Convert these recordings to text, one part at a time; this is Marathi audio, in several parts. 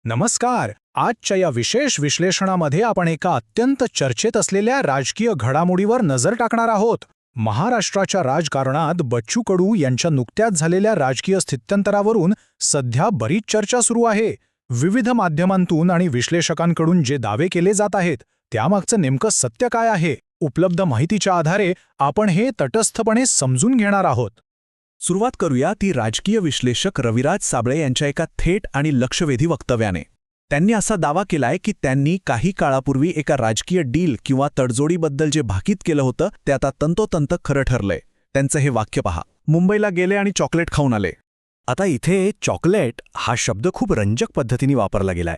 नमस्कार. आजच्या या विशेष विश्लेषणामध्ये आपण एका अत्यंत चर्चेत असलेल्या राजकीय घडामोडीवर नजर टाकणार आहोत. महाराष्ट्राच्या राजकारणात बच्चू कडू यांच्या नुकत्याच झालेल्या राजकीय स्थित्यंतरावरून सध्या बरीच चर्चा सुरू आहे. विविध माध्यमांतून आणि विश्लेषकांकडून जे दावे केले जात आहेत त्यामागचं नेमकं सत्य काय आहे? उपलब्ध माहितीच्या आधारे आपण हे तटस्थपणे समजून घेणार आहोत. सुरुवात करूया ती राजकीय विश्लेषक रविराज साबळे यांच्या एका थेट आणि लक्षवेधी वक्तव्याने. त्यांनी असा दावा केलाय की त्यांनी काही काळापूर्वी एका राजकीय डील किंवा तडजोडीबद्दल जे भाकीत केलं होतं ते आता तंतोतंत खरं ठरलंय. त्यांचं हे वाक्य पहा: मुंबईला गेले आणि चॉकलेट खाऊन आले. आता इथे चॉकलेट हा शब्द खूप रंजक पद्धतीने वापरला गेलाय.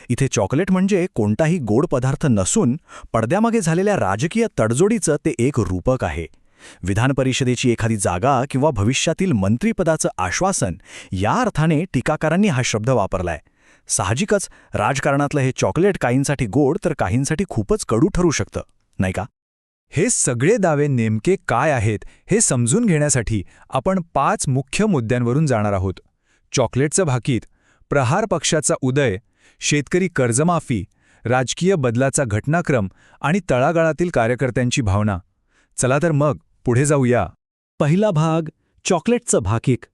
इथे चॉकलेट म्हणजे कोणताही गोड पदार्थ नसून पडद्यामागे झालेल्या राजकीय तडजोडीचं ते एक रूपक आहे. विधान परिषदेची एखादी जागा किंवा भविष्यातील मंत्रिपदाचं आश्वासन या अर्थाने टीकाकारांनी हा शब्द वापरलाय. साहजिकच राजकारणातलं हे चॉकलेट काहींसाठी गोड तर काहींसाठी खूपच कडू ठरू शकतं, नाही का? हे सगळे दावे नेमके काय आहेत हे समजून घेण्यासाठी आपण 5 मुख्य मुद्द्यांवरून जाणार आहोत. चॉकलेटचं भाकीत, प्रहार पक्षाचा उदय, शेतकरी कर्जमाफी, राजकीय बदलाचा घटनाक्रम आणि तळागाळातील कार्यकर्त्यांची भावना. चला तर मग पुढे जाऊया. पहिला भाग, चॉकलेटचं भाकीक.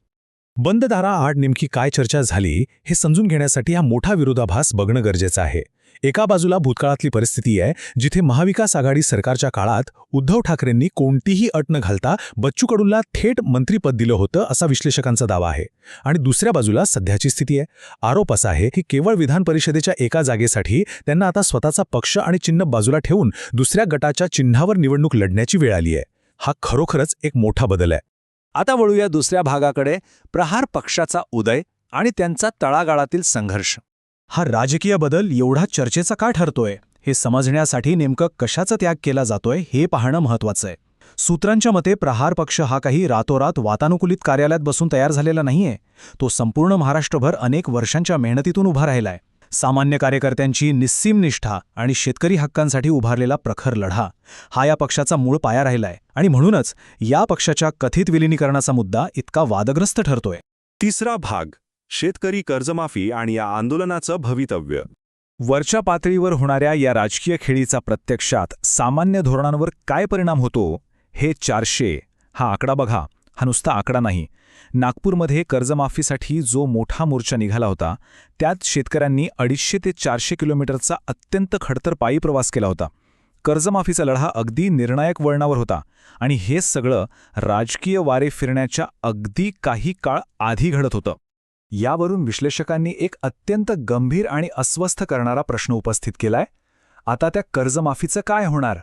बंद दाराआड नेमकी काय चर्चा झाली हे समजून घेण्यासाठी हा मोठा विरोधाभास बघणं गरजेचं आहे. एका बाजूला भूतकाळातली परिस्थिती आहे जिथे महाविकास आघाडी सरकारच्या काळात उद्धव ठाकरेंनी कोणतीही अट न घालता बच्चू कडूंना थेट मंत्रिपद दिलं होतं असा विश्लेषकांचा दावा आहे. आणि दुसऱ्या बाजूला सध्याची स्थिती आहे. आरोप असा आहे की केवळ विधान परिषदेच्या एका जागेसाठी त्यांना आता स्वतःचा पक्ष आणि चिन्ह बाजूला ठेवून दुसऱ्या गटाच्या चिन्हावर निवडणूक लढण्याची वेळ आली आहे. हा खरोखरच एक मोठा बदल आहे. आता वळूया दुसऱ्या भागाकडे, प्रहार पक्षाचा उदय आणि त्यांचा तळागाळातील संघर्ष. हा राजकीय बदल एवढा चर्चेचा का ठरतोय हे समजण्यासाठी नेमकं कशाचा त्याग केला जातोय हे पाहणं महत्त्वाचं आहे. सूत्रांच्या मते प्रहार पक्ष हा काही रातोरात वातानुकूलित कार्यालयात बसून तयार झालेला नाहीये. तो संपूर्ण महाराष्ट्रभर अनेक वर्षांच्या मेहनतीतून उभा राहिलाय. सामान्य कार्यकर्त्यांची निस्सीम निष्ठा आणि शेतकरी हक्कांसाठी उभारलेला प्रखर लढा हा या पक्षाचा मूळ पाया राहिलाय. आणि म्हणूनच या पक्षाच्या कथित विलिनीकरणाचा मुद्दा इतका वादग्रस्त ठरतोय. तिसरा भाग, शेतकरी कर्जमाफी आणि या आंदोलनाचं भवितव्य. वरच्या पातळीवर होणाऱ्या या राजकीय खेळीचा प्रत्यक्षात सामान्य धोरणांवर काय परिणाम होतो हे 400 हा आकडा बघा. हा नुसता आकडा नाही. नागपूरमध्ये कर्जमाफीसाठी जो मोठा मोर्चा निघाला होता त्यात शेतकऱ्यांनी 250 ते 400 किलोमीटरचा अत्यंत खडतर पायी प्रवास केला होता. कर्जमाफीचा लढा अगदी निर्णायक वळणावर होता आणि हे सगळं राजकीय वारे फिरण्याच्या अगदी काही काळ आधी घडत होतं. यावरून विश्लेषकांनी एक अत्यंत गंभीर आणि अस्वस्थ करणारा प्रश्न उपस्थित केलाय. आता त्या कर्जमाफीचं काय होणार?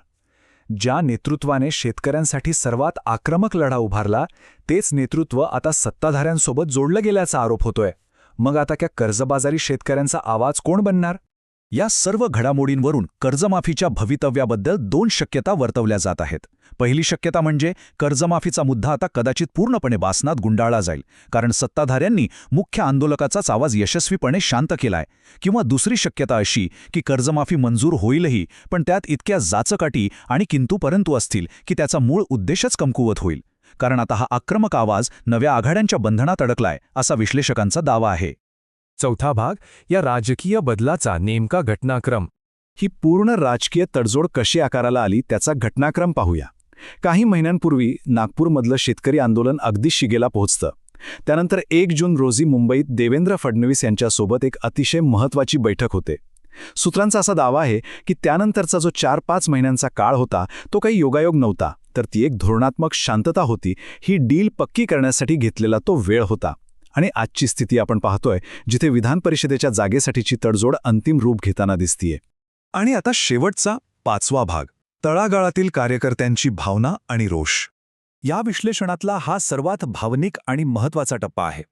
ज्या नेतृत्वाने शेतकऱ्यांसाठी सर्वात आक्रमक लढा उभारला तेच नेतृत्व आता सत्ताधाऱ्यांसोबत जोडलं गेल्याचा आरोप होतोय. मग आता त्या कर्जबाजारी शेतकऱ्यांचा आवाज कोण बनणार? या सर्व घडामोडींवरून कर्जमाफीच्या भवितव्याबद्दल 2 शक्यता वर्तवल्या जात आहेत. पहिली शक्यता म्हणजे कर्जमाफीचा मुद्दा आता कदाचित पूर्णपणे बासनात गुंडाळला जाईल, कारण सत्ताधाऱ्यांनी मुख्य आंदोलकाचाच आवाज यशस्वीपणे शांत केलाय. किंवा दुसरी शक्यता अशी की कर्जमाफी मंजूर होईलही, पण त्यात इतक्या जाचकाटी आणि किंतु परंतु असतील की त्याचा मूळ उद्देशच कमकुवत होईल, कारण आता हा आक्रमक आवाज नव्या आघाड्यांच्या बंधनात अडकलाय असा विश्लेषकांचा दावा आहे. चौथा भाग, या राजकीय बदलाचा नेमका घटनाक्रम. ही पूर्ण राजकीय तडजोड कशी आकाराला आली त्याचा घटनाक्रम पाहूया. काही महिन्यांपूर्वी नागपूरमधलं शेतकरी आंदोलन अगदी शिगेला पोहोचतं. त्यानंतर 1 जून रोजी मुंबईत देवेंद्र फडणवीस यांच्यासोबत एक अतिशय महत्त्वाची बैठक होते. सूत्रांचा असा दावा आहे की त्यानंतरचा जो 4-5 महिन्यांचा काळ होता तो काही योगायोग नव्हता, तर ती एक धोरणात्मक शांतता होती. ही डील पक्की करण्यासाठी घेतलेला तो वेळ होता. आणि आजची स्थिती आपण पाहतोय जिथे विधान परिषदेच्या जागेसाठीची तडजोड अंतिम रूप घेताना दिसतीये. आणि आता शेवटचा 5वा भाग, तळागाळातील कार्यकर्त्यांची भावना आणि रोष. या विश्लेषणातला हा सर्वात भावनिक आणि महत्त्वाचा टप्पा आहे.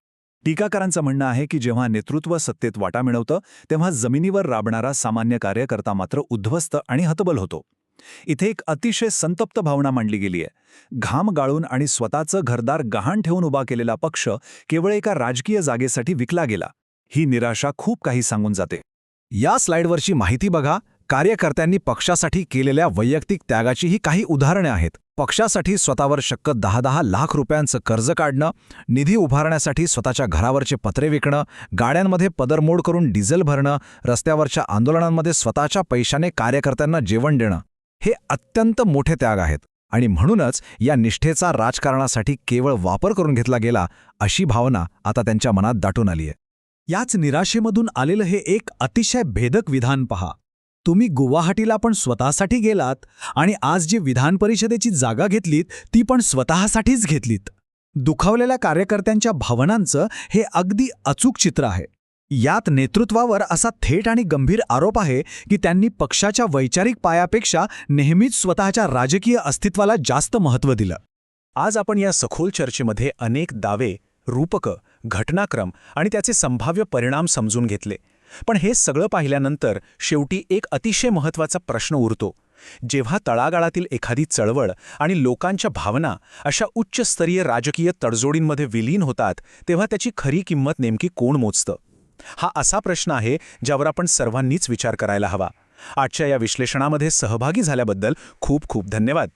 टीकाकारांचं म्हणणं आहे की जेव्हा नेतृत्व सत्तेत वाटा मिळवतं तेव्हा जमिनीवर राबणारा सामान्य कार्यकर्ता मात्र उद्ध्वस्त आणि हतबल होतो. इथे एक अतिशय संतप्त भावना मांडली गेली आहे. घाम गाळून आणि स्वतःचं घरदार गहाण ठेवून उभा केलेला पक्ष केवळ एका राजकीय जागेसाठी विकला गेला. ही निराशा खूप काही सांगून जाते. या स्लाइडवरची माहिती बघा. कार्यकर्त्यांनी पक्षासाठी केलेल्या वैयक्तिक त्यागाची ही काही उदाहरणे आहेत. पक्षासाठी स्वतःवर शक्क 10-10 लाख रुपयांचं कर्ज काढणं, निधी उभारण्यासाठी स्वतःच्या घरावरचे पत्रे विकणं, गाड्यांमध्ये पदरमोड करून डिझेल भरणं, रस्त्यावरच्या आंदोलनांमध्ये स्वतःच्या पैशाने कार्यकर्त्यांना जेवण देणं, हे अत्यंत मोठे त्याग आहेत. आणि म्हणूनच या निष्ठेचा राजकारणासाठी केवळ वापर करून घेतला गेला अशी भावना आता त्यांच्या मनात दाटून आली आहे. याच निराशेमधून आलेलं हे एक अतिशय भेदक विधान पहा. तुम्ही गुवाहाटीला पण स्वतःसाठी गेलात आणि आज जी विधान परिषदेची जागा घेतलीत ती पण स्वतःसाठीच घेतलीत. दुखावलेल्या कार्यकर्त्यांच्या भावनांचं हे अगदी अचूक चित्र आहे. यात नेतृत्वावर असा थेट आणि गंभीर आरोप आहे की त्यांनी पक्षाच्या वैचारिक पायापेक्षा नेहमीच स्वतःच्या राजकीय अस्तित्वाला जास्त महत्त्व दिलं. आज आपण या सखोल चर्चेमध्ये अनेक दावे, रूपकं, घटनाक्रम आणि त्याचे संभाव्य परिणाम समजून घेतले. पण हे सगळं पाहिल्यानंतर शेवटी एक अतिशय महत्त्वाचा प्रश्न उरतो. जेव्हा तळागाळातील एखादी चळवळ आणि लोकांच्या भावना अशा उच्चस्तरीय राजकीय तडजोडींमध्ये विलीन होतात, तेव्हा त्याची खरी किंमत नेमकी कोण मोजतं? हा असा प्रश्न आहे ज्यावर आपण सर्वांनीच विचार करायला हवा. आजच्या या विश्लेषणामध्ये सहभागी झाल्याबद्दल खूप खूप धन्यवाद.